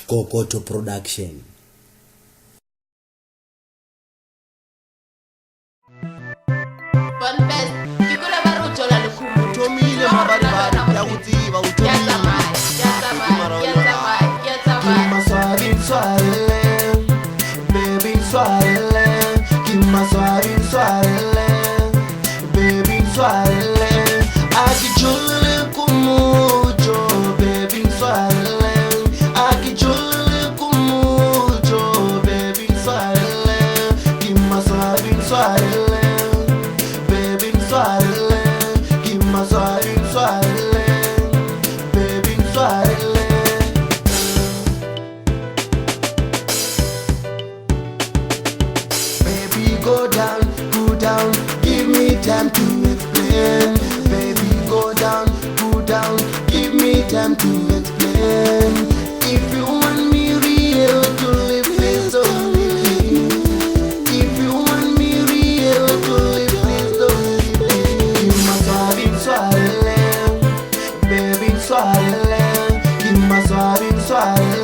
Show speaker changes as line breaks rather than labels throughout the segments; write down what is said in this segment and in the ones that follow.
Kokoto Production.
Go down, give me time to explain. Baby, go down, give me time to explain. If you want me real to live, please don't leave me. If you want me real to live, please don't leave me. Give my swallowing, baby, swallowing. Give my swallowing,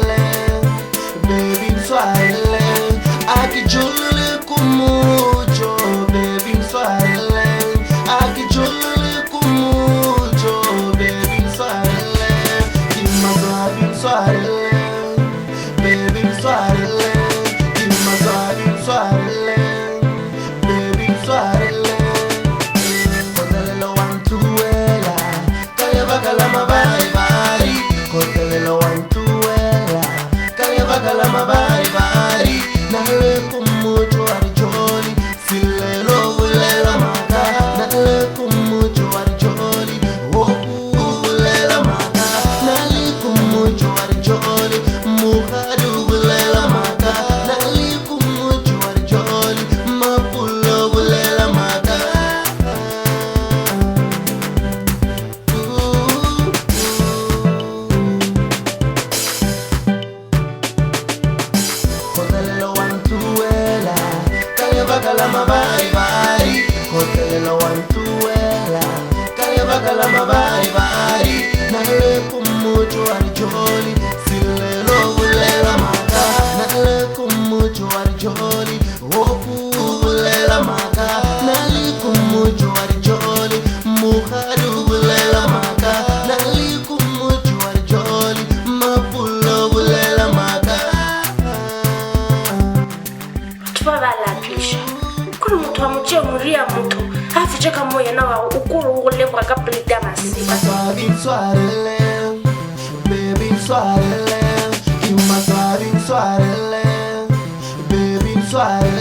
baby, swallowing. I can jolly mucho, baby, swallowing. I can jolly mucho, baby, swallowing. Give my swallowing, baby, swallowing. Give my swallowing, baby, swallowing. Cotelo Antuela, Caleva Calama Bari Bari. Cotelo Antuela, Caleva Calama Bari Bari. Nale mucho arjoli, silelo bulela maka. Nale mucho arjoli, oh bulela maka. Nale mucho arjoli, muhadu bulela maka. Nale mucho arjoli, mapulo bulela maka. Cotelo Antuela, Calema bari bari. Cotelo Antuela, Calema bari bari. Nale mucho arjoli, silelo bulela maka. Nale mucho arjoli, oh bulela maka. Nale mucho arjoli, muhadu bulela maka. Nale mucho arjoli, mapulo bulela maka.
Tubalapisha kuri muntu wamuciye muriya muto hafi cheka moya nawe ukuru ulegwa ka plita masiba
Swallowing, baby, swallowing. Give my swallowing, baby, swallowing.